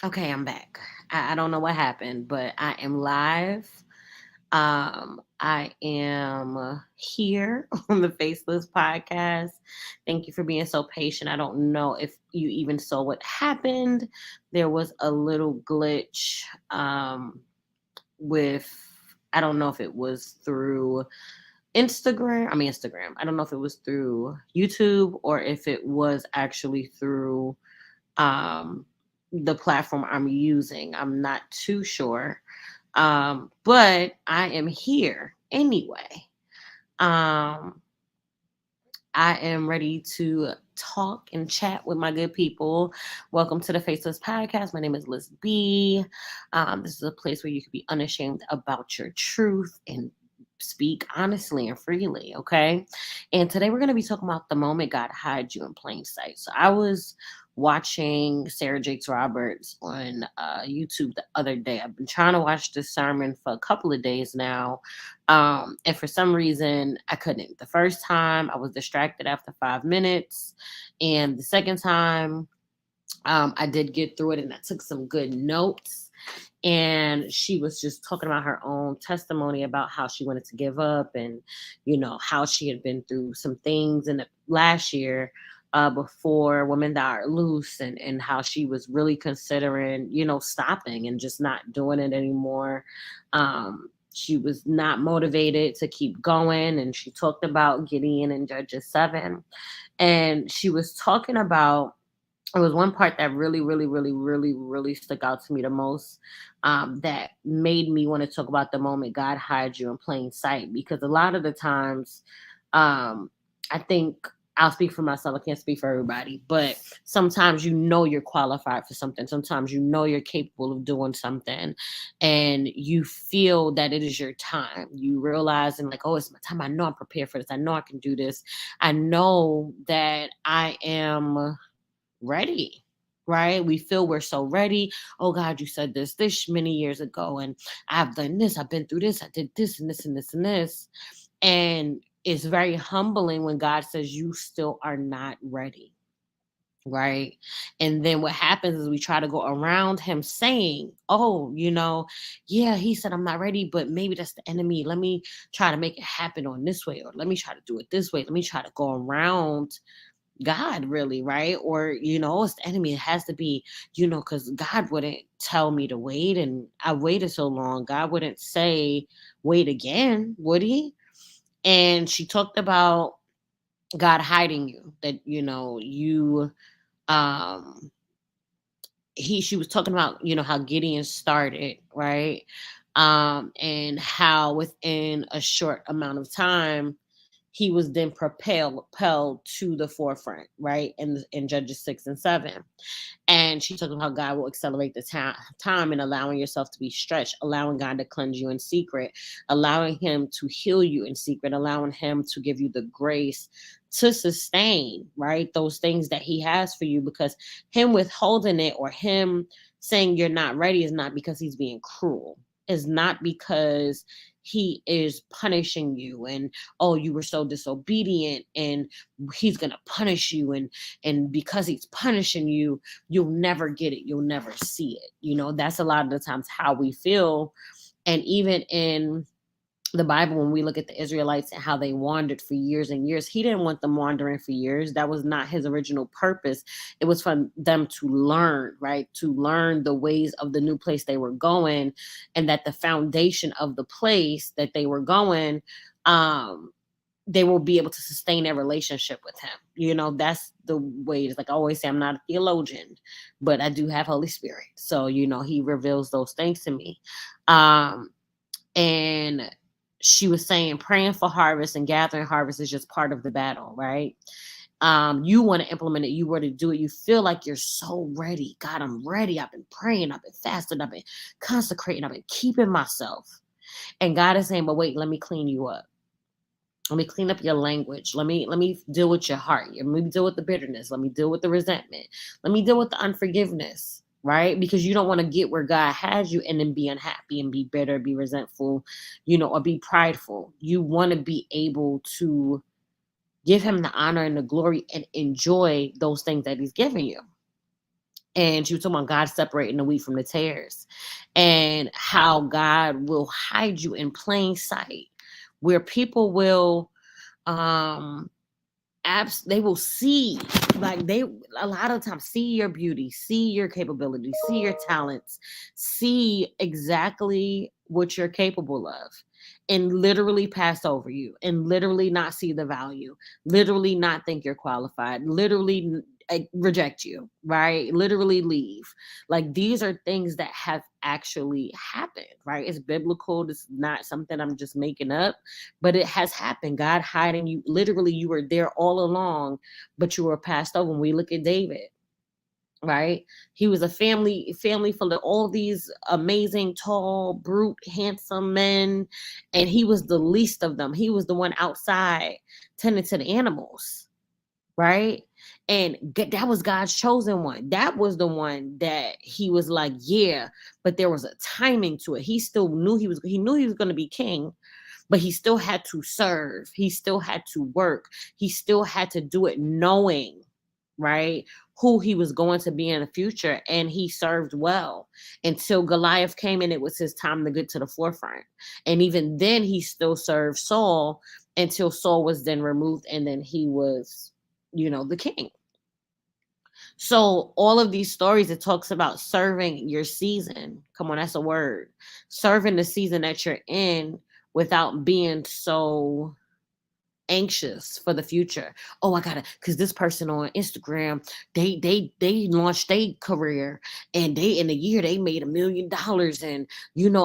Okay, I'm back. I don't know what happened, but I am live. I am here on the Faceless Podcast. Thank you for being so patient. I don't know if you even saw what happened. There was a little glitch with, I don't know if it was through Instagram. I don't know if it was through YouTube or if it was actually through um, the platform I'm using. I'm not too sure. But I am here anyway. Um, I am ready to talk and chat with my good people. Welcome to the Faceless Podcast. My name is Liz B. This is a place where you can be unashamed about your truth and speak honestly and freely, okay? And today we're going to be talking about the moment God hides you in plain sight. So I was watching Sarah Jakes Roberts on YouTube the other day. I've been trying to watch this sermon for a couple of days now, and for some reason, I couldn't. The first time, I was distracted after 5 minutes. And the second time, I did get through it and I took some good notes. And she was just talking about her own testimony about how she wanted to give up and, how she had been through some things in the last year before Women That Are Loose and how she was really considering, stopping and just not doing it anymore. She was not motivated to keep going. And she talked about Gideon in Judges 7. And she was talking about, it was one part that really, really, really, really, really stuck out to me the most, that made me want to talk about the moment God hides you in plain sight. Because a lot of the times, I think I'll speak for myself. I can't speak for everybody, but sometimes you're qualified for something. Sometimes you're capable of doing something, and you feel that it is your time. You realize and like, oh, it's my time. I know I'm prepared for this. I know I can do this. I know that I am ready, right? We feel we're so ready. Oh God, you said this many years ago, and I've done this, I've been through this, I did this and this and this and this. And it's very humbling when God says you still are not ready. Right. And then what happens is we try to go around him saying, oh, yeah, he said I'm not ready, but maybe that's the enemy. Let me try to make it happen on this way, or let me try to do it this way. Let me try to go around God, really, right? Or, it's the enemy. It has to be, because God wouldn't tell me to wait. And I waited so long. God wouldn't say, wait again, would he? And she talked about God hiding you, that, um, she was talking about, how Gideon started, right? And how within a short amount of time, he was then propelled to the forefront, right? In Judges 6 and 7. And she talked about how God will accelerate the time and allowing yourself to be stretched, allowing God to cleanse you in secret, allowing him to heal you in secret, allowing him to give you the grace to sustain, right? Those things that he has for you, because him withholding it or him saying you're not ready is not because he's being cruel. Is not because he is punishing you and, oh, you were so disobedient and he's gonna punish you, and because he's punishing you, you'll never get it, you'll never see it. That's a lot of the times how we feel. And even in the Bible, when we look at the Israelites and how they wandered for years and years, he didn't want them wandering for years. That was not his original purpose. It was for them to learn, right? To learn the ways of the new place they were going, and that the foundation of the place that they were going, um, they will be able to sustain their relationship with him. That's the way it is. Like I always say, I'm not a theologian, but I do have Holy Spirit. So, he reveals those things to me. And she was saying praying for harvest and gathering harvest is just part of the battle, right? You want to implement it, you want to do it, you feel like you're so ready. God, I'm ready. I've been praying, I've been fasting, I've been consecrating, I've been keeping myself. And God is saying, but wait, let me clean you up. Let me clean up your language. Let me deal with your heart. Let me deal with the bitterness. Let me deal with the resentment. Let me deal with the unforgiveness, right? Because you don't want to get where God has you and then be unhappy and be bitter, be resentful, or be prideful. You want to be able to give him the honor and the glory and enjoy those things that he's giving you. And she was talking about God separating the wheat from the tares, and how God will hide you in plain sight, where people will um they will see, like, they a lot of times see your beauty, see your capability, see your talents, see exactly what you're capable of, and literally pass over you, and literally not see the value, literally not think you're qualified, literally reject you, right? Literally leave. Like, these are things that have actually happened, right? It's biblical. This is not something I'm just making up, but it has happened. God hiding you. Literally, you were there all along, but you were passed over. When we look at David, right? He was a family full of all these amazing, tall, brute, handsome men, and he was the least of them. He was the one outside tending to the animals, right? And that was God's chosen one. That was the one that he was like, yeah, but there was a timing to it. He still knew he knew he was going to be king, but he still had to serve. He still had to work. He still had to do it knowing, right, who he was going to be in the future. And he served well until Goliath came, and it was his time to get to the forefront. And even then, he still served Saul until Saul was then removed, and then he was, the king. So all of these stories, it talks about serving your season. Come on, that's a word. Serving the season that you're in without being so anxious for the future. Oh, I gotta, because this person on Instagram, they launched their career, and they in a year they made $1 million, and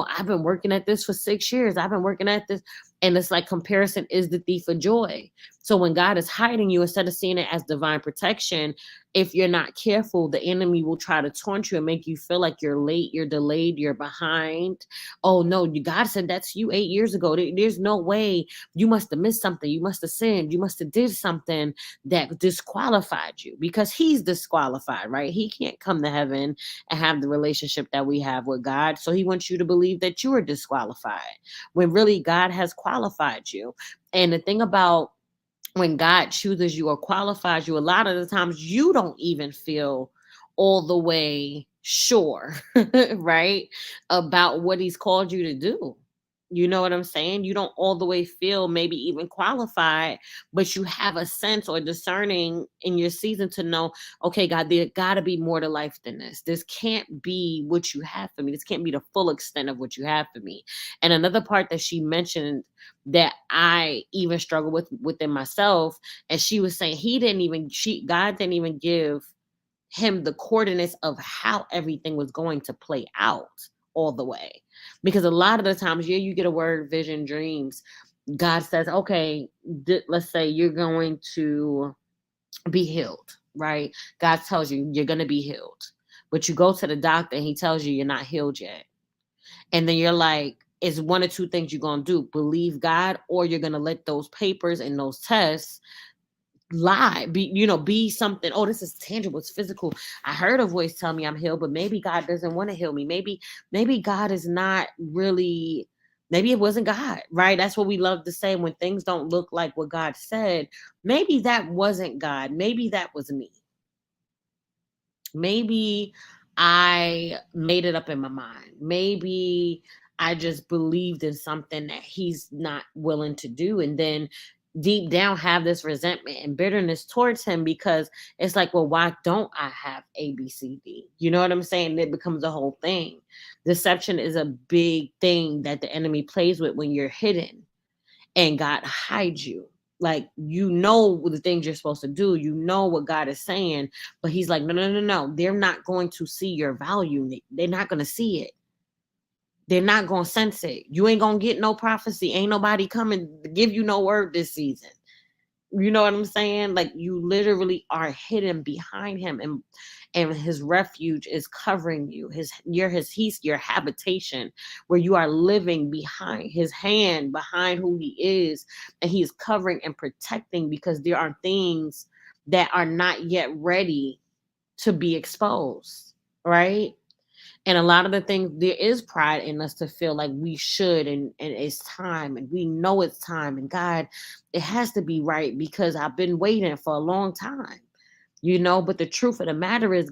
I've been working at this for 6 years. I've been working at this. And it's like, comparison is the thief of joy. So when God is hiding you, instead of seeing it as divine protection, if you're not careful, the enemy will try to taunt you and make you feel like you're late, you're delayed, you're behind. Oh no, God said that's you 8 years ago. There's no way. You must have missed something. You must have sinned. You must have did something that disqualified you, because he's disqualified, right? He can't come to heaven and have the relationship that we have with God. So he wants you to believe that you are disqualified, when really God has qualified you. And the thing about when God chooses you or qualifies you, a lot of the times you don't even feel all the way sure, right, about what he's called you to do. You know what I'm saying? You don't all the way feel maybe even qualified, but you have a sense or discerning in your season to know, okay, God, there got to be more to life than this. This can't be what you have for me. This can't be the full extent of what you have for me. And another part that she mentioned that I even struggle with within myself, and she was saying God didn't even give him the coordinates of how everything was going to play out all the way. Because a lot of the times, yeah, you get a word, vision, dreams. God says, okay, let's say you're going to be healed, right? God tells you you're going to be healed, but you go to the doctor and he tells you you're not healed yet. And then you're like, it's one or two things you're going to do: believe God, or you're going to let those papers and those tests lie, be something. Oh, this is tangible, it's physical. I heard a voice tell me I'm healed, but maybe God doesn't want to heal me. Maybe God is not really, maybe it wasn't God, right? That's what we love to say when things don't look like what God said. Maybe that wasn't God. Maybe that was me. Maybe I made it up in my mind. Maybe I just believed in something that he's not willing to do. And then deep down have this resentment and bitterness towards him, because it's like, well, why don't I have A, B, C, D? You know what I'm saying? It becomes a whole thing. Deception is a big thing that the enemy plays with when you're hidden and God hides you. Like, the things you're supposed to do, what God is saying, but he's like, no, no, no, no. They're not going to see your value. They're not going to see it. They're not going to sense it. You ain't going to get no prophecy. Ain't nobody coming to give you no word this season. You know what I'm saying? Like, you literally are hidden behind him, and his refuge is covering you. He's your habitation, where you are living behind his hand, behind who he is, and he is covering and protecting, because there are things that are not yet ready to be exposed, right? And a lot of the things, there is pride in us to feel like we should, and it's time, and we know it's time, and God, it has to be right, because I've been waiting for a long time. But the truth of the matter is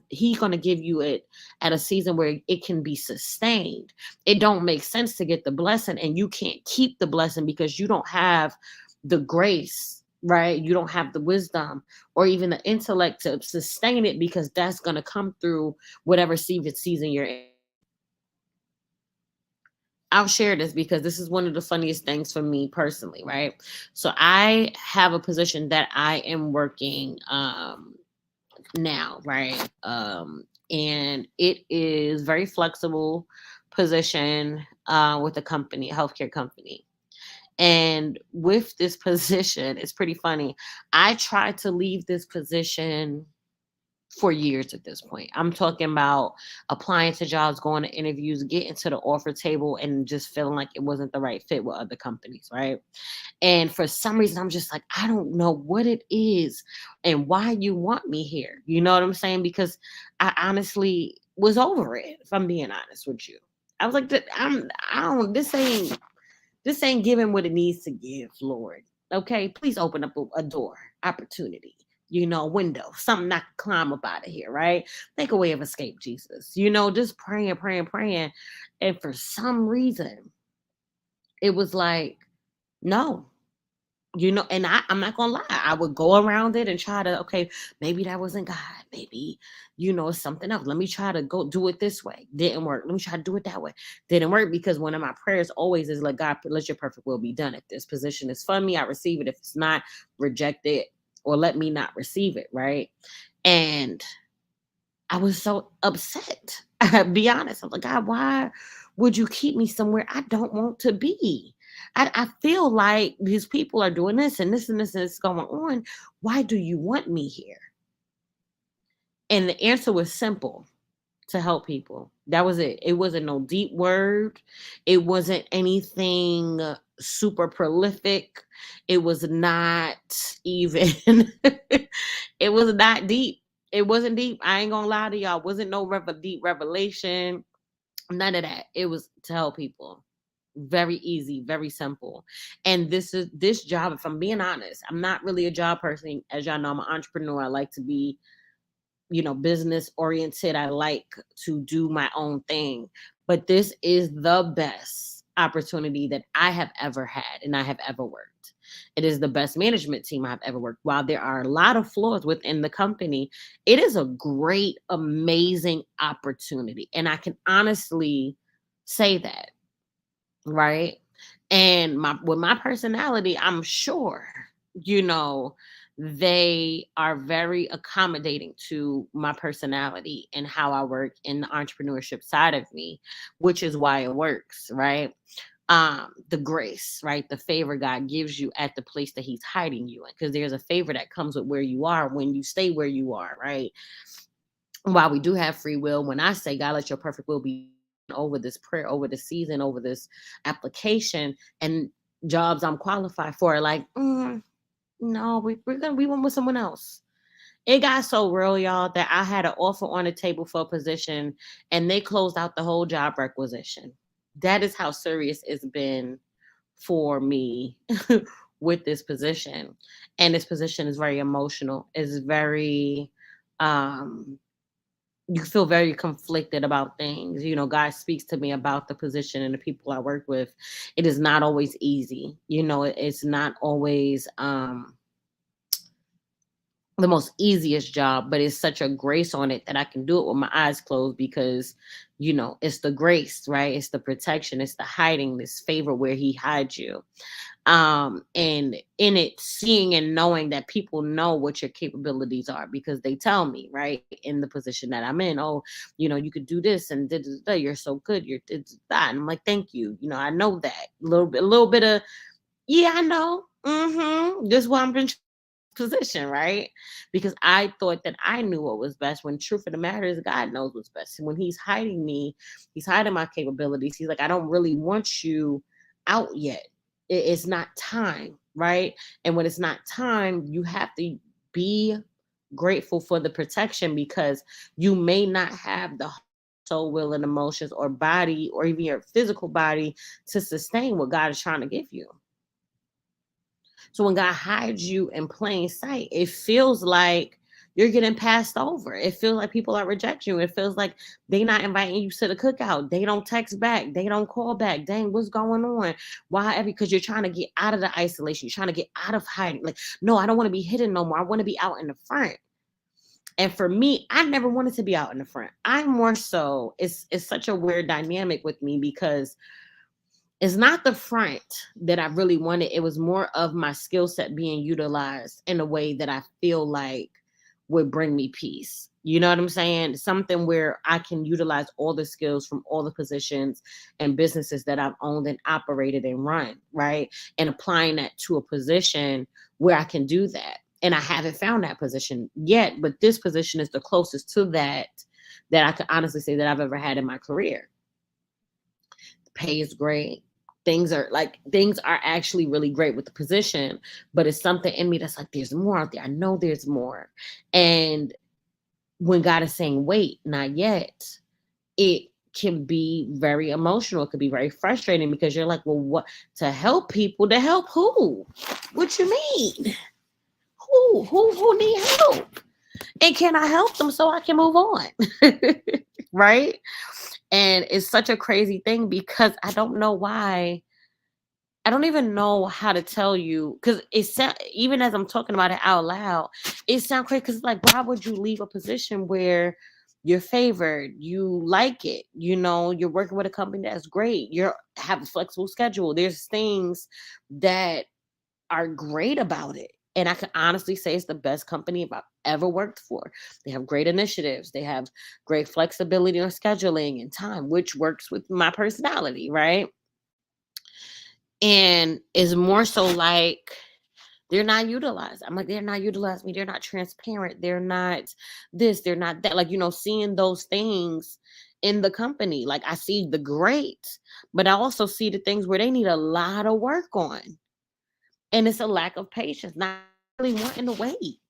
he's going to give you it at a season where it can be sustained. It don't make sense to get the blessing and you can't keep the blessing because you don't have the grace, right? You don't have the wisdom or even the intellect to sustain it, because that's going to come through whatever season you're in. I'll share this because this is one of the funniest things for me personally, right? So I have a position that I am working now, right? And it is very flexible position with a company, a healthcare company. And with this position, it's pretty funny. I tried to leave this position for years at this point. I'm talking about applying to jobs, going to interviews, getting to the offer table, and just feeling like it wasn't the right fit with other companies, right? And for some reason, I'm just like, I don't know what it is and why you want me here. You know what I'm saying? Because I honestly was over it, if I'm being honest with you. I was like, I don't, this ain't giving what it needs to give, Lord. Okay, please open up a door, opportunity, window, something I can climb up out of here, right? Make a way of escape, Jesus. Just praying, praying, praying. And for some reason, it was like, no, and I'm not gonna lie, I would go around it and try to, okay, maybe that wasn't God, maybe it's something else, let me try to go do it this way, didn't work, let me try to do it that way, didn't work, because one of my prayers always is like, God, let your perfect will be done. If this position is for me, I receive it. If it's not, reject it, or let me not receive it, right? And I was so upset. I'll be honest. I'm like, God, why would you keep me somewhere I don't want to be? I feel like these people are doing this and this and this and this going on. Why do you want me here? And the answer was simple: to help people. That was it. It wasn't no deep word. It wasn't anything super prolific. It was not even, it was not deep. It wasn't deep. I ain't gonna lie to y'all. It wasn't no deep revelation. None of that. It was to help people. Very easy, very simple. And this job, if I'm being honest, I'm not really a job person. As y'all know, I'm an entrepreneur. I like to be business oriented. I like to do my own thing. But this is the best opportunity that I have ever had and I have ever worked. It is the best management team I've ever worked. While there are a lot of flaws within the company, it is a great, amazing opportunity. And I can honestly say that, right? And with my personality, I'm sure, you know, they are very accommodating to my personality and how I work in the entrepreneurship side of me, which is why it works, right? The grace, right? The favor God gives you at the place that he's hiding you in, because there's a favor that comes with where you are when you stay where you are, right? While we do have free will, when I say, God, let your perfect will be over this prayer, over the season, over this application, and jobs I'm qualified for, like, no, we went with someone else. It got so real, y'all, that I had an offer on the table for a position and they closed out the whole job requisition. That is how serious it's been for me with this position. And this position is very emotional. It's very you feel very conflicted about things. God speaks to me about the position and the people I work with. It is not always easy. It's not always the most easiest job, but it's such a grace on it that I can do it with my eyes closed, because it's the grace, right? It's the protection, it's the hiding, this favor where he hides you. And in it, seeing and knowing that people know what your capabilities are, because they tell me, right, in the position that I'm in, oh, you could do this and you're so good, you're that. And I'm like, thank you. I know that a little bit of, yeah, I know. This is why I'm in position, right? Because I thought that I knew what was best, when truth of the matter is God knows what's best. And when he's hiding me, he's hiding my capabilities. He's like, I don't really want you out yet. It's not time, right? And when it's not time, you have to be grateful for the protection, because you may not have the soul, will, and emotions, or body, or even your physical body, to sustain what God is trying to give you. So when God hides you in plain sight, it feels like you're getting passed over. It feels like people are rejecting you. It feels like they not inviting you to the cookout. They don't text back. They don't call back. Dang, what's going on? Why? Because you're trying to get out of the isolation. You're trying to get out of hiding. Like, no, I don't want to be hidden no more. I want to be out in the front. And for me, I never wanted to be out in the front. I'm more so, it's such a weird dynamic with me because it's not the front that I really wanted. It was more of my skill set being utilized in a way that I feel like would bring me peace. You know what I'm saying? Something where I can utilize all the skills from all the positions and businesses that I've owned and operated and run, right? And applying that to a position where I can do that. And I haven't found that position yet, but this position is the closest to that I can honestly say that I've ever had in my career. The pay is great. Things are actually really great with the position, but it's something in me that's like, there's more out there. I know there's more. And when God is saying, wait, not yet, it can be very emotional. It could be very frustrating because you're like, well, what to help people? To help who? What you mean? Who need help? And can I help them so I can move on? Right? And it's such a crazy thing because I don't know why. I don't even know how to tell you because even as I'm talking about it out loud, it sounds crazy because like, why would you leave a position where you're favored, you like it, you're working with a company that's great, you have a flexible schedule. There's things that are great about it. And I can honestly say it's the best company I've ever worked for. They have great initiatives. They have great flexibility on scheduling and time, which works with my personality, right? And is more so like they're not utilized. I'm like, they're not utilizing me. They're not transparent. They're not this. They're not that. Like, seeing those things in the company. Like, I see the great, but I also see the things where they need a lot of work on. And it's a lack of patience, not really wanting to wait.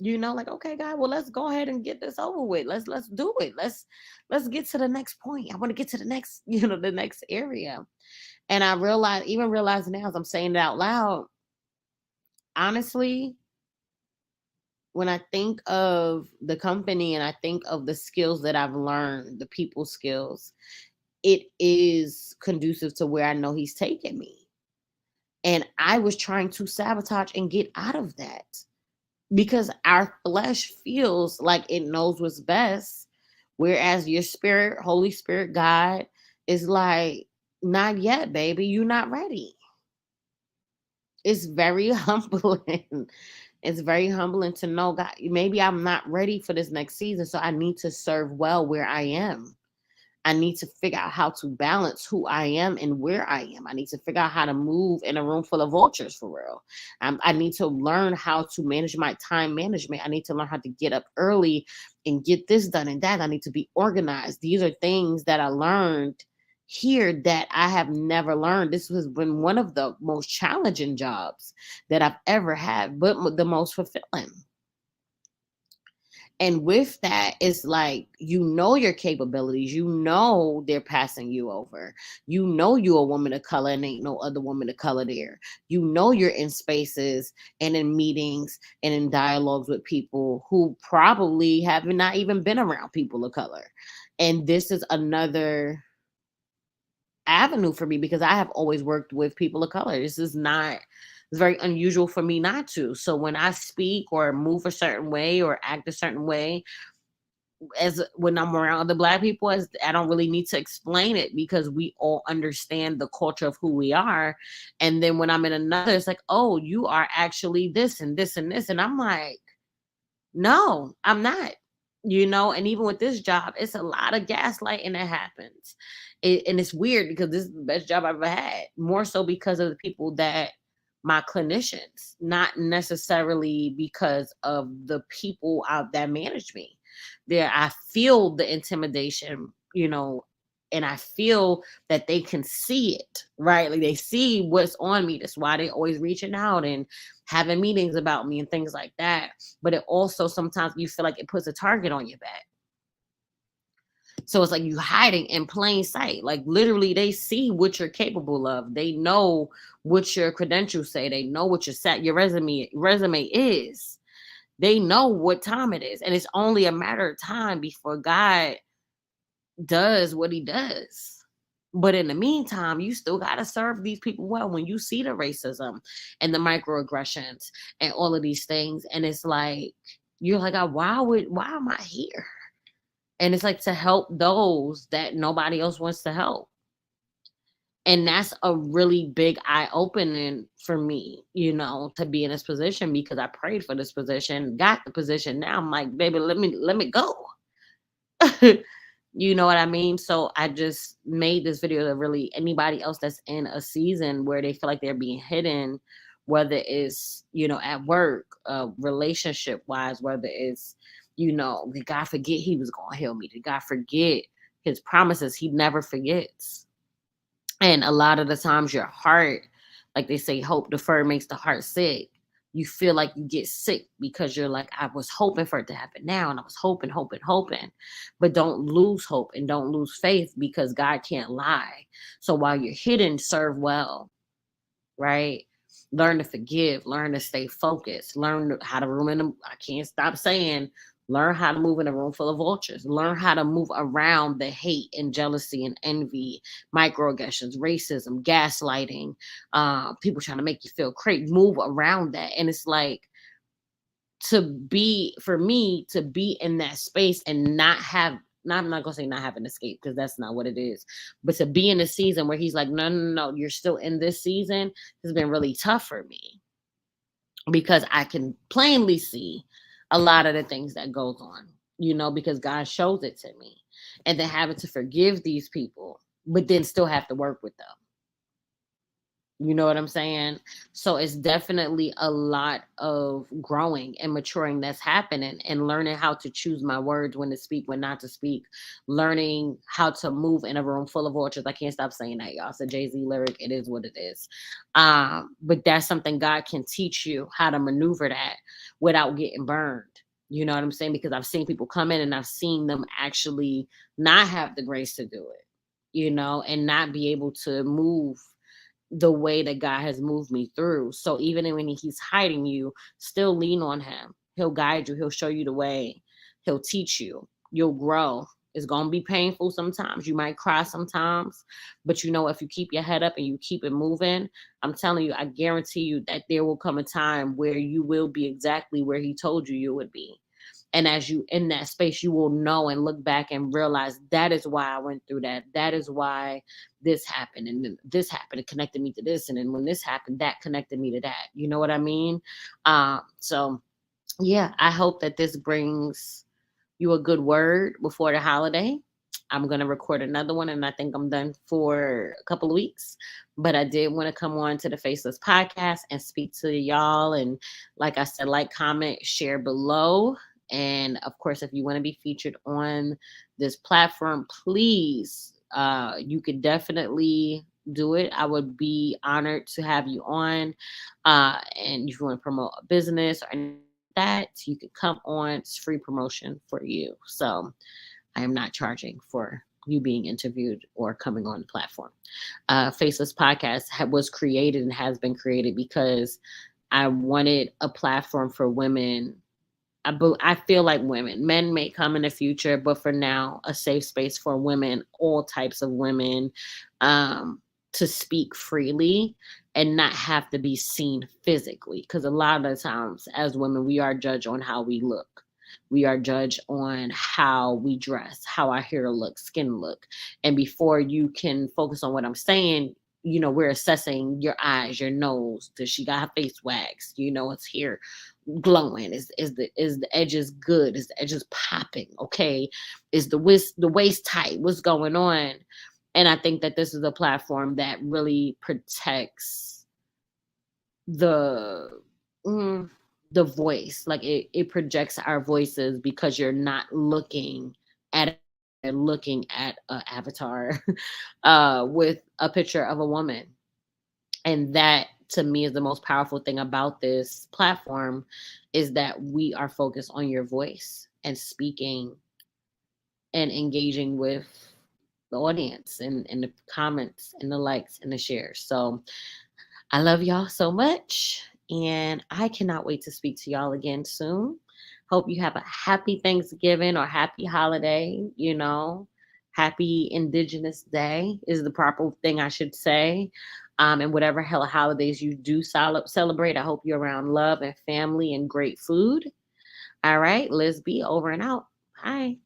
Like, okay, God, well, let's go ahead and get this over with. Let's do it. Let's get to the next point. I want to get to the next, the next area. And I realize now as I'm saying it out loud, honestly, when I think of the company and I think of the skills that I've learned, the people skills, it is conducive to where I know he's taking me. And I was trying to sabotage and get out of that because our flesh feels like it knows what's best. Whereas your spirit, Holy Spirit, God is like, not yet, baby. You're not ready. It's very humbling. It's very humbling to know, God, maybe I'm not ready for this next season. So I need to serve well where I am. I need to figure out how to balance who I am and where I am. I need to figure out how to move in a room full of vultures for real. I need to learn how to manage my time management. I need to learn how to get up early and get this done and that. I need to be organized. These are things that I learned here that I have never learned. This has been one of the most challenging jobs that I've ever had, but the most fulfilling. And with that, it's like, your capabilities, they're passing you over. You're a woman of color and ain't no other woman of color there. You're in spaces and in meetings and in dialogues with people who probably have not even been around people of color. And this is another avenue for me because I have always worked with people of color. It's very unusual for me not to. So when I speak or move a certain way or act a certain way, as when I'm around other Black people, I don't really need to explain it because we all understand the culture of who we are. And then when I'm in another, it's like, oh, you are actually this and this and this. And I'm like, no, I'm not. And even with this job, it's a lot of gaslighting that happens. And it's weird because this is the best job I've ever had, more so because of the people that my clinicians, not necessarily because of the people out that manage me. There, I feel the intimidation, and I feel that they can see it, right? Like they see what's on me. That's why they always reaching out and having meetings about me and things like that. But it also sometimes you feel like it puts a target on your back. So it's like you hiding in plain sight. Like literally they see what you're capable of. They know what your credentials say. They know what your resume is. They know what time it is. And it's only a matter of time before God does what he does. But in the meantime, you still got to serve these people well when you see the racism and the microaggressions and all of these things. And it's like, you're like, why am I here? And it's like to help those that nobody else wants to help. And that's a really big eye opening for me, to be in this position, because I prayed for this position, got the position. Now I'm like, baby, let me go. You know what I mean? So I just made this video to really anybody else that's in a season where they feel like they're being hidden, whether it's, at work, relationship wise, whether it's, did God forget he was going to heal me? Did God forget his promises? He never forgets. And a lot of the times your heart, like they say, hope deferred makes the heart sick. You feel like you get sick because you're like, I was hoping for it to happen now. And I was hoping. But don't lose hope and don't lose faith, because God can't lie. So while you're hidden, serve well, right? Learn to forgive, learn to stay focused, learn how to I can't stop saying, learn how to move in a room full of vultures, learn how to move around the hate and jealousy and envy, microaggressions, racism, gaslighting, people trying to make you feel crazy, move around that. And it's like, for me to be in that space and not have, I'm not gonna say not have an escape, because that's not what it is, but to be in a season where he's like, no, no, no, you're still in this season, has been really tough for me, because I can plainly see a lot of the things that goes on, because God shows it to me. And then having to forgive these people, but then still have to work with them. You know what I'm saying? So it's definitely a lot of growing and maturing that's happening, and learning how to choose my words, when to speak, when not to speak, learning how to move in a room full of orchards. I can't stop saying that, y'all. It's a Jay-Z lyric. It is what it is. But that's something God can teach you, how to maneuver that without getting burned. You know what I'm saying? Because I've seen people come in and I've seen them actually not have the grace to do it, and not be able to move the way that God has moved me through. So even when he's hiding you, still lean on him. He'll guide you. He'll show you the way. He'll teach you. You'll grow. It's going to be painful sometimes. You might cry sometimes, but if you keep your head up and you keep it moving, I'm telling you, I guarantee you that there will come a time where you will be exactly where he told you would be. And as you in that space, you will know and look back and realize, that is why I went through that. That is why this happened, and then this happened. It connected me to this. And then when this happened, that connected me to that. You know what I mean? So yeah, I hope that this brings you a good word before the holiday. I'm going to record another one, and I think I'm done for a couple of weeks. But I did want to come on to the Faceless Podcast and speak to y'all. And like I said, like, comment, share below. And of course, if you want to be featured on this platform, please, you could definitely do it. I would be honored to have you on. And if you want to promote a business or anything like that, you could come on. It's free promotion for you. So I am not charging for you being interviewed or coming on the platform. Faceless Podcast was created and has been created because I wanted a platform for women. I feel like men may come in the future, but for now, a safe space for women, all types of women, to speak freely and not have to be seen physically. Because a lot of the times as women, we are judged on how we look. We are judged on how we dress, how our hair looks, skin look. And before you can focus on what I'm saying, we're assessing your eyes, your nose. Does she got her face waxed? It's here glowing. Is the edges good? Is the edges popping? Okay. Is the waist tight? What's going on? And I think that this is a platform that really protects the voice. Like it projects our voices, because you're not looking at an avatar with a picture of a woman. And that, to me, is the most powerful thing about this platform, is that we are focused on your voice and speaking and engaging with the audience and the comments and the likes and the shares. So I love y'all so much, and I cannot wait to speak to y'all again soon. Hope you have a happy Thanksgiving or happy holiday, Happy Indigenous Day is the proper thing I should say. And whatever hell holidays you do celebrate, I hope you're around love and family and great food. All right, Liz B, over and out. Bye.